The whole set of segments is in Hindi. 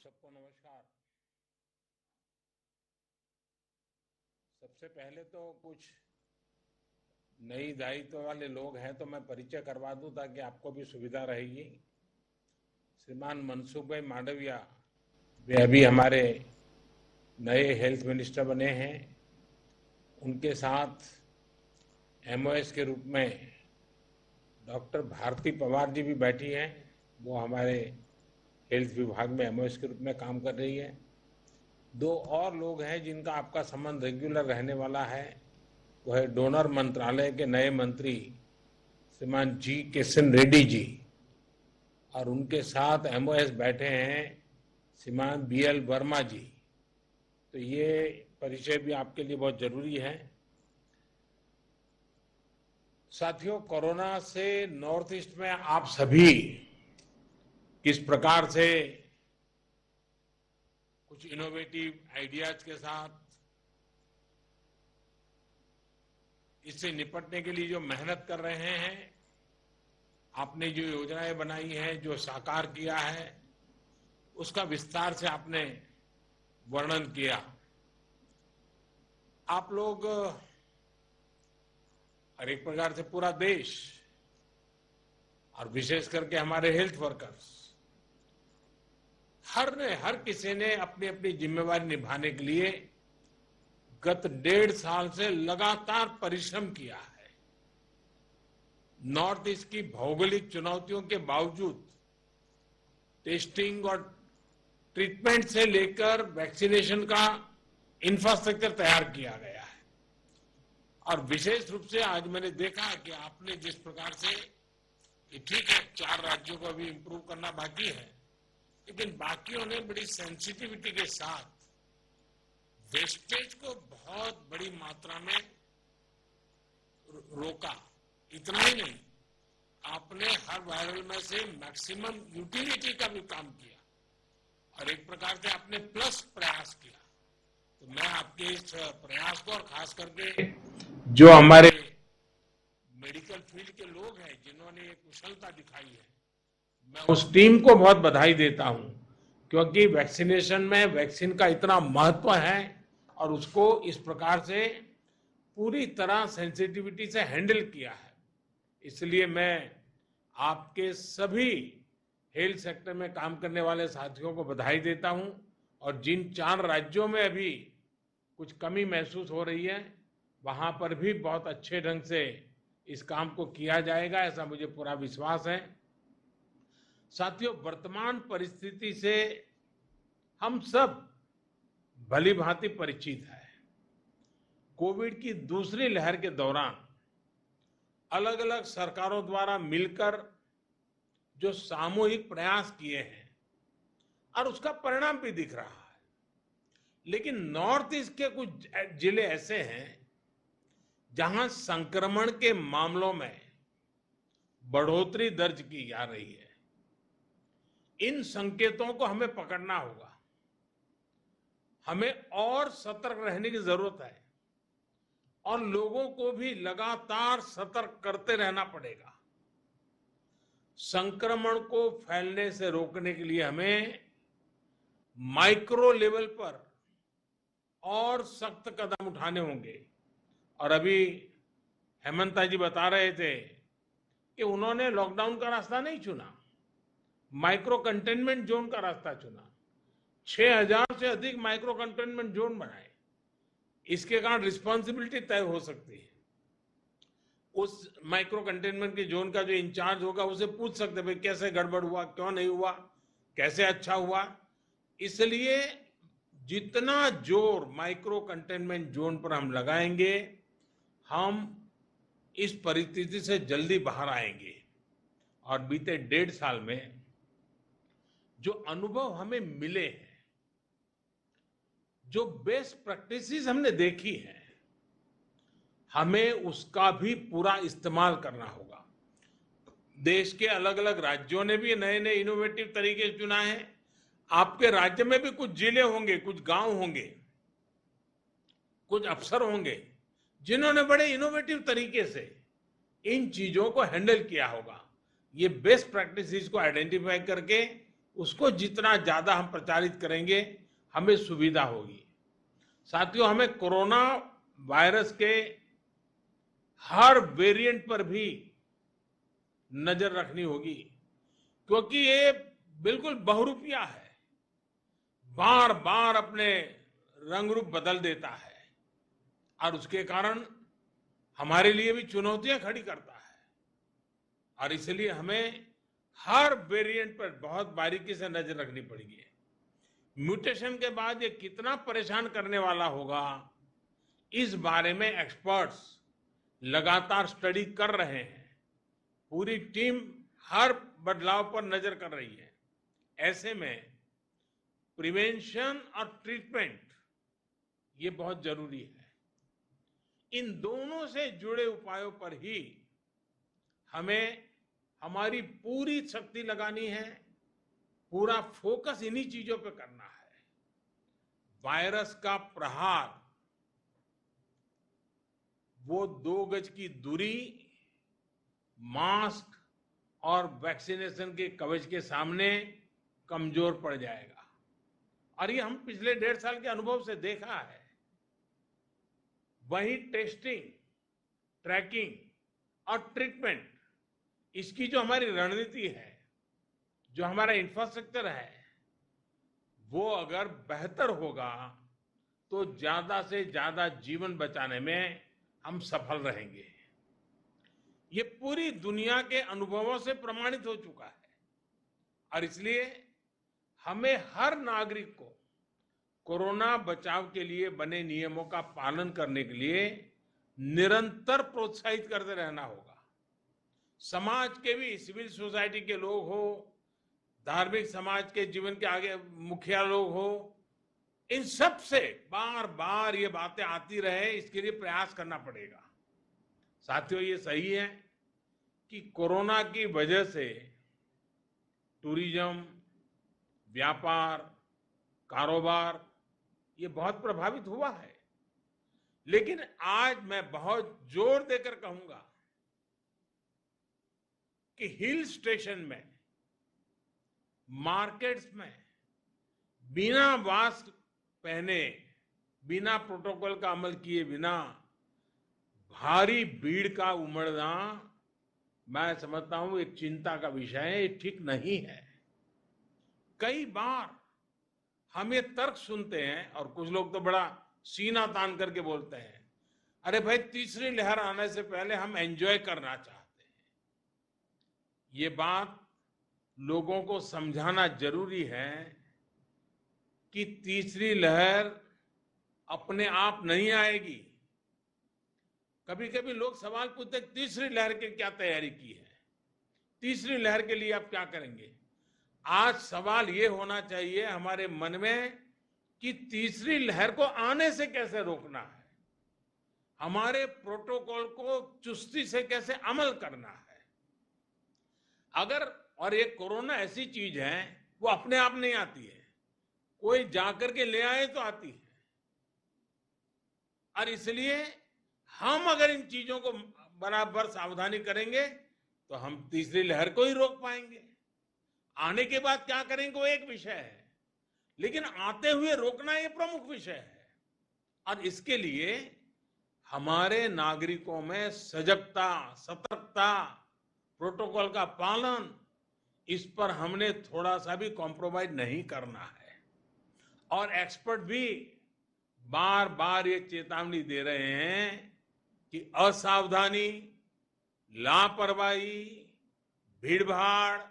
सबको नमस्कार। सबसे पहले तो कुछ नई दायित्व वाले लोग हैं तो मैं परिचय करवा दूं ताकि आपको भी सुविधा रहेगी। श्रीमान मनसुख भाई मांडविया वे अभी हमारे नए हेल्थ मिनिस्टर बने हैं। उनके साथ एमओएस के रूप में डॉक्टर भारती पवार जी भी बैठी हैं। वो हमारे हेल्थ विभाग में एमओएस के रूप में काम कर रही है। दो और लोग हैं जिनका आपका संबंध रेगुलर रहने वाला है। वो है डोनर मंत्रालय के नए मंत्री श्रीमान जी किशन रेड्डी जी, और उनके साथ एमओएस बैठे हैं श्रीमान बीएल वर्मा जी। तो ये परिचय भी आपके लिए बहुत जरूरी है। साथियों, कोरोना से नॉर्थ ईस्ट में आप सभी किस प्रकार से कुछ इनोवेटिव आइडियाज के साथ इससे निपटने के लिए जो मेहनत कर रहे हैं, आपने जो योजनाएं बनाई हैं, जो साकार किया है, उसका विस्तार से आपने वर्णन किया। आप लोग और एक प्रकार से पूरा देश और विशेष करके हमारे हेल्थ वर्कर्स, हर किसी ने अपनी अपनी जिम्मेवारी निभाने के लिए गत 1.5 साल से लगातार परिश्रम किया है। नॉर्थ ईस्ट की भौगोलिक चुनौतियों के बावजूद टेस्टिंग और ट्रीटमेंट से लेकर वैक्सीनेशन का इंफ्रास्ट्रक्चर तैयार किया गया है। और विशेष रूप से आज मैंने देखा कि आपने जिस प्रकार से, ठीक है 4 राज्यों को अभी इंप्रूव करना बाकी है, लेकिन बाकियों ने बड़ी सेंसिटिविटी के साथ वेस्टेज को बहुत बड़ी मात्रा में रोका। इतना ही नहीं, आपने हर वायरल में से मैक्सिमम यूटिलिटी का भी काम किया और एक प्रकार से आपने प्लस प्रयास किया। तो मैं आपके इस प्रयास को, और खास करके जो हमारे मेडिकल फील्ड के लोग हैं जिन्होंने ये कुशलता दिखाई है, मैं उस टीम को बहुत बधाई देता हूं, क्योंकि वैक्सीनेशन में वैक्सीन का इतना महत्व है और उसको इस प्रकार से पूरी तरह सेंसिटिविटी से हैंडल किया है। इसलिए मैं आपके सभी हेल्थ सेक्टर में काम करने वाले साथियों को बधाई देता हूं। और जिन 4 राज्यों में अभी कुछ कमी महसूस हो रही है, वहां पर भी बहुत अच्छे ढंग से इस काम को किया जाएगा, ऐसा मुझे पूरा विश्वास है। साथियों, वर्तमान परिस्थिति से हम सब भली भांति परिचित हैं। कोविड की दूसरी लहर के दौरान अलग अलग सरकारों द्वारा मिलकर जो सामूहिक प्रयास किए हैं और उसका परिणाम भी दिख रहा है। लेकिन नॉर्थ ईस्ट के कुछ जिले ऐसे हैं जहां संक्रमण के मामलों में बढ़ोतरी दर्ज की जा रही है। इन संकेतों को हमें पकड़ना होगा। हमें और सतर्क रहने की जरूरत है और लोगों को भी लगातार सतर्क करते रहना पड़ेगा। संक्रमण को फैलने से रोकने के लिए हमें माइक्रो लेवल पर और सख्त कदम उठाने होंगे। और अभी हेमंता जी बता रहे थे कि उन्होंने लॉकडाउन का रास्ता नहीं चुना, माइक्रो कंटेनमेंट जोन का रास्ता चुना। 6000 से अधिक माइक्रो कंटेनमेंट जोन बनाए। इसके कारण रिस्पॉन्सिबिलिटी तय हो सकती है। उस माइक्रो कंटेनमेंट के जोन का जो इंचार्ज होगा उसे पूछ सकते भाई कैसे गड़बड़ हुआ, क्यों नहीं हुआ, कैसे अच्छा हुआ। इसलिए जितना जोर माइक्रो कंटेनमेंट जोन पर हम लगाएंगे, हम इस परिस्थिति से जल्दी बाहर आएंगे। और बीते 1.5 साल में जो अनुभव हमें मिले हैं, जो बेस्ट प्रैक्टिसेस हमने देखी है, हमें उसका भी पूरा इस्तेमाल करना होगा। देश के अलग अलग राज्यों ने भी नए नए इनोवेटिव तरीके चुना है। आपके राज्य में भी कुछ जिले होंगे, कुछ गांव होंगे, कुछ अफसर होंगे जिन्होंने बड़े इनोवेटिव तरीके से इन चीजों को हैंडल किया होगा। ये बेस्ट प्रैक्टिसेस को आइडेंटिफाई करके उसको जितना ज्यादा हम प्रचारित करेंगे, हमें सुविधा होगी। साथियों, हमें कोरोना वायरस के हर वेरिएंट पर भी नजर रखनी होगी, क्योंकि ये बिल्कुल बहुरूपिया है, बार बार अपने रंग रूप बदल देता है और उसके कारण हमारे लिए भी चुनौतियां खड़ी करता है। और इसलिए हमें हर वेरिएंट पर बहुत बारीकी से नजर रखनी पड़ेगी। म्यूटेशन के बाद ये कितना परेशान करने वाला होगा, इस बारे में एक्सपर्ट्स लगातार स्टडी कर रहे हैं। पूरी टीम हर बदलाव पर नजर कर रही है। ऐसे में प्रिवेंशन और ट्रीटमेंट ये बहुत जरूरी है। इन दोनों से जुड़े उपायों पर ही हमें हमारी पूरी शक्ति लगानी है, पूरा फोकस इन्हीं चीजों पे करना है। वायरस का प्रहार वो 2 गज की दूरी, मास्क और वैक्सीनेशन के कवच के सामने कमजोर पड़ जाएगा। और ये हम पिछले 1.5 साल के अनुभव से देखा है। वही टेस्टिंग, ट्रैकिंग और ट्रीटमेंट, इसकी जो हमारी रणनीति है, जो हमारा इंफ्रास्ट्रक्चर है, वो अगर बेहतर होगा तो ज्यादा से ज्यादा जीवन बचाने में हम सफल रहेंगे। ये पूरी दुनिया के अनुभवों से प्रमाणित हो चुका है। और इसलिए हमें हर नागरिक को कोरोना बचाव के लिए बने नियमों का पालन करने के लिए निरंतर प्रोत्साहित करते रहना होगा। समाज के भी, सिविल सोसाइटी के लोग हो, धार्मिक समाज के जीवन के आगे मुखिया लोग हो, इन सब से बार बार ये बातें आती रहे, इसके लिए प्रयास करना पड़ेगा। साथियों, ये सही है कि कोरोना की वजह से टूरिज्म, व्यापार, कारोबार ये बहुत प्रभावित हुआ है। लेकिन आज मैं बहुत जोर देकर कहूंगा कि हिल स्टेशन में, मार्केट्स में बिना मास्क पहने, बिना प्रोटोकॉल का अमल किए बिना भारी भीड़ का उमड़ना, मैं समझता हूं एक चिंता का विषय है, ये ठीक नहीं है। कई बार हम ये तर्क सुनते हैं और कुछ लोग तो बड़ा सीना तान करके बोलते हैं, अरे भाई, तीसरी लहर आने से पहले हम एंजॉय करना चाहते हैं। ये बात लोगों को समझाना जरूरी है कि तीसरी लहर अपने आप नहीं आएगी। कभी कभी लोग सवाल पूछते हैं, तीसरी लहर की क्या तैयारी की है, तीसरी लहर के लिए आप क्या करेंगे। आज सवाल ये होना चाहिए हमारे मन में कि तीसरी लहर को आने से कैसे रोकना है, हमारे प्रोटोकॉल को चुस्ती से कैसे अमल करना है। अगर, और ये कोरोना ऐसी चीज है, वो अपने आप नहीं आती है, कोई जाकर के ले आए तो आती है। और इसलिए हम अगर इन चीजों को बराबर सावधानी करेंगे तो हम तीसरी लहर को ही रोक पाएंगे। आने के बाद क्या करेंगे वो एक विषय है, लेकिन आते हुए रोकना ये प्रमुख विषय है। और इसके लिए हमारे नागरिकों में सजगता, सतर्कता, प्रोटोकॉल का पालन, इस पर हमने थोड़ा सा भी कॉम्प्रोमाइज नहीं करना है। और एक्सपर्ट भी बार बार ये चेतावनी दे रहे हैं कि असावधानी, लापरवाही, भीड़भाड़,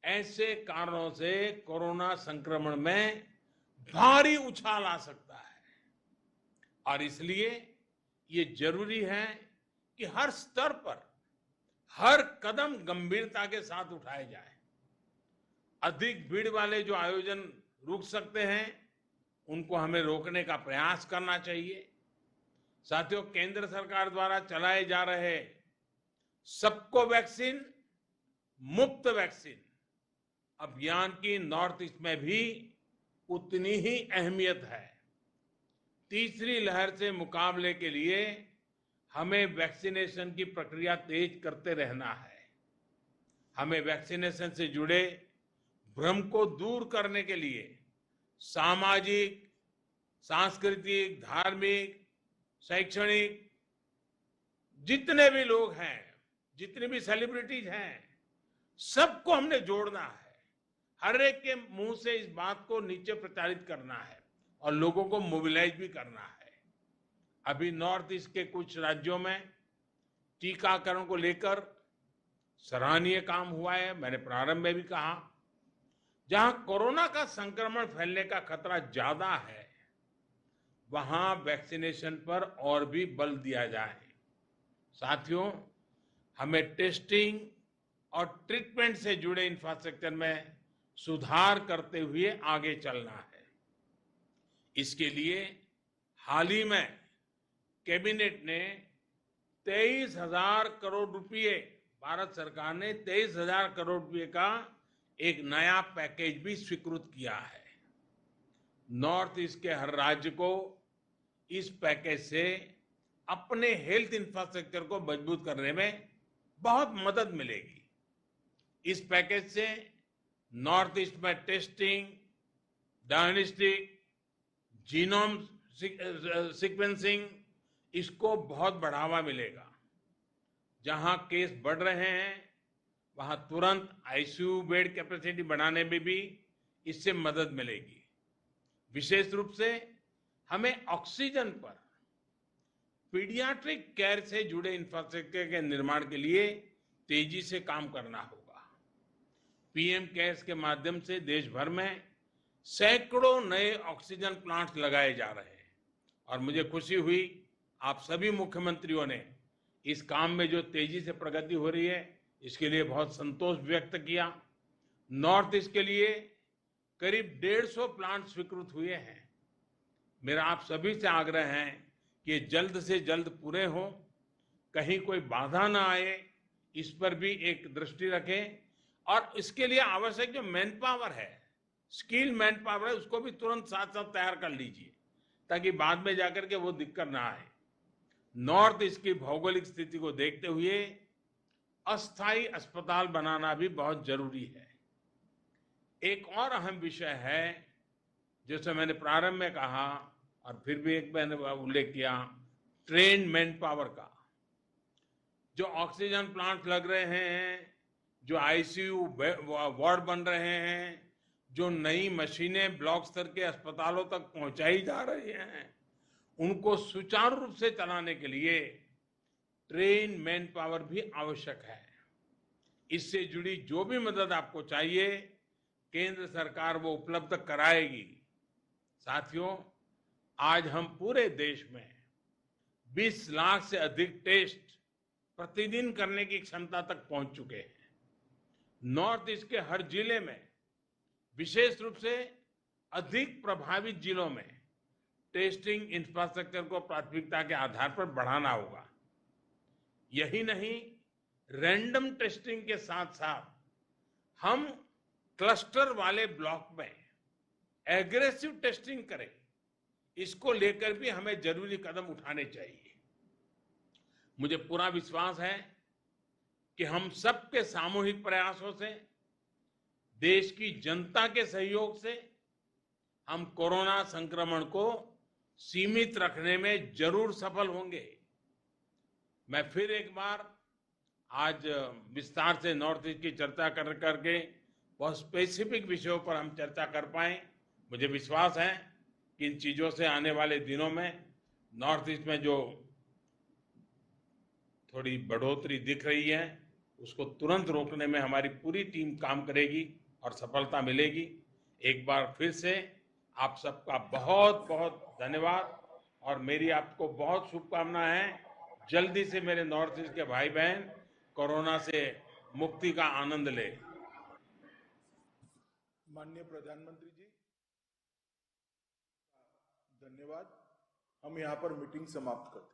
ऐसे कारणों से कोरोना संक्रमण में भारी उछाल आ सकता है। और इसलिए ये जरूरी है कि हर स्तर पर हर कदम गंभीरता के साथ उठाए जाए। अधिक भीड़ वाले जो आयोजन रुक सकते हैं, उनको हमें रोकने का प्रयास करना चाहिए। साथियों, केंद्र सरकार द्वारा चलाए जा रहे सबको वैक्सीन, मुफ्त वैक्सीन अभियान की नॉर्थ ईस्ट में भी उतनी ही अहमियत है। तीसरी लहर से मुकाबले के लिए हमें वैक्सीनेशन की प्रक्रिया तेज करते रहना है। हमें वैक्सीनेशन से जुड़े भ्रम को दूर करने के लिए सामाजिक, सांस्कृतिक, धार्मिक, शैक्षणिक जितने भी लोग हैं, जितनी भी सेलिब्रिटीज हैं, सबको हमने जोड़ना है। हर एक के मुंह से इस बात को नीचे प्रचारित करना है और लोगों को मोबिलाइज भी करना है। अभी नॉर्थ ईस्ट के कुछ राज्यों में टीकाकरण को लेकर सराहनीय काम हुआ है। मैंने प्रारंभ में भी कहा, जहां कोरोना का संक्रमण फैलने का खतरा ज्यादा है, वहां वैक्सीनेशन पर और भी बल दिया जाए। साथियों, हमें टेस्टिंग और ट्रीटमेंट से जुड़े इंफ्रास्ट्रक्चर में सुधार करते हुए आगे चलना है। इसके लिए हाल ही में कैबिनेट ने 23,000 करोड़ रुपए, भारत सरकार ने 23,000 करोड़ रुपए का एक नया पैकेज भी स्वीकृत किया है। नॉर्थ ईस्ट के हर राज्य को इस पैकेज से अपने हेल्थ इंफ्रास्ट्रक्चर को मजबूत करने में बहुत मदद मिलेगी। इस पैकेज से नॉर्थ ईस्ट में टेस्टिंग, डायग्नोस्टिक, जीनोम सीक्वेंसिंग, इसको बहुत बढ़ावा मिलेगा। जहां केस बढ़ रहे हैं, वहां तुरंत आईसीयू बेड कैपेसिटी बढ़ाने में भी इससे मदद मिलेगी। विशेष रूप से हमें ऑक्सीजन पर पीडियाट्रिक केयर से जुड़े इंफ्रास्ट्रक्चर के निर्माण के लिए तेजी से काम करना होगा। पीएम केयर्स के माध्यम से देश भर में सैकड़ों नए ऑक्सीजन प्लांट्स लगाए जा रहे हैं और मुझे खुशी हुई, आप सभी मुख्यमंत्रियों ने इस काम में जो तेजी से प्रगति हो रही है, इसके लिए बहुत संतोष व्यक्त किया। नॉर्थ ईस्ट के लिए करीब 150 प्लांट स्वीकृत हुए हैं। मेरा आप सभी से आग्रह है कि ये जल्द से जल्द पूरे हों, कहीं कोई बाधा ना आए, इस पर भी एक दृष्टि रखें और इसके लिए आवश्यक जो मैन पावर है, स्किल मैन पावर है, उसको भी तुरंत साथ साथ तैयार कर लीजिए ताकि बाद में जाकर के वो दिक्कत ना आए। नॉर्थ ईस्ट की भौगोलिक स्थिति को देखते हुए अस्थायी अस्पताल बनाना भी बहुत जरूरी है। एक और अहम विषय है, जैसे मैंने प्रारंभ में कहा और फिर भी एक मैंने उल्लेख किया, ट्रेन मैन पावर का। जो ऑक्सीजन प्लांट लग रहे हैं, जो आईसीयू वार्ड बन रहे हैं, जो नई मशीनें ब्लॉक स्तर के अस्पतालों तक पहुंचाई जा रही हैं, उनको सुचारू रूप से चलाने के लिए ट्रेन मैन पावर भी आवश्यक है। इससे जुड़ी जो भी मदद आपको चाहिए, केंद्र सरकार वो उपलब्ध कराएगी। साथियों, आज हम पूरे देश में 20 लाख से अधिक टेस्ट प्रतिदिन करने की क्षमता तक पहुंच चुके हैं। नॉर्थ ईस्ट के हर जिले में, विशेष रूप से अधिक प्रभावित जिलों में, टेस्टिंग इंफ्रास्ट्रक्चर को प्राथमिकता के आधार पर बढ़ाना होगा। यही नहीं, रैंडम टेस्टिंग के साथ साथ हम क्लस्टर वाले ब्लॉक में एग्रेसिव टेस्टिंग करें, इसको लेकर भी हमें जरूरी कदम उठाने चाहिए। मुझे पूरा विश्वास है कि हम सबके सामूहिक प्रयासों से, देश की जनता के सहयोग से हम कोरोना संक्रमण को सीमित रखने में जरूर सफल होंगे। मैं फिर एक बार आज विस्तार से नॉर्थ ईस्ट की चर्चा करके बहुत स्पेसिफिक विषयों पर हम चर्चा कर पाए। मुझे विश्वास है कि इन चीजों से आने वाले दिनों में नॉर्थ ईस्ट में जो थोड़ी बढ़ोतरी दिख रही है, उसको तुरंत रोकने में हमारी पूरी टीम काम करेगी और सफलता मिलेगी। एक बार फिर से आप सबका बहुत बहुत धन्यवाद और मेरी आपको बहुत शुभकामनाएं हैं। जल्दी से मेरे नॉर्थ ईस्ट के भाई बहन कोरोना से मुक्ति का आनंद ले। माननीय प्रधानमंत्री जी, धन्यवाद। हम यहाँ पर मीटिंग समाप्त करते हैं।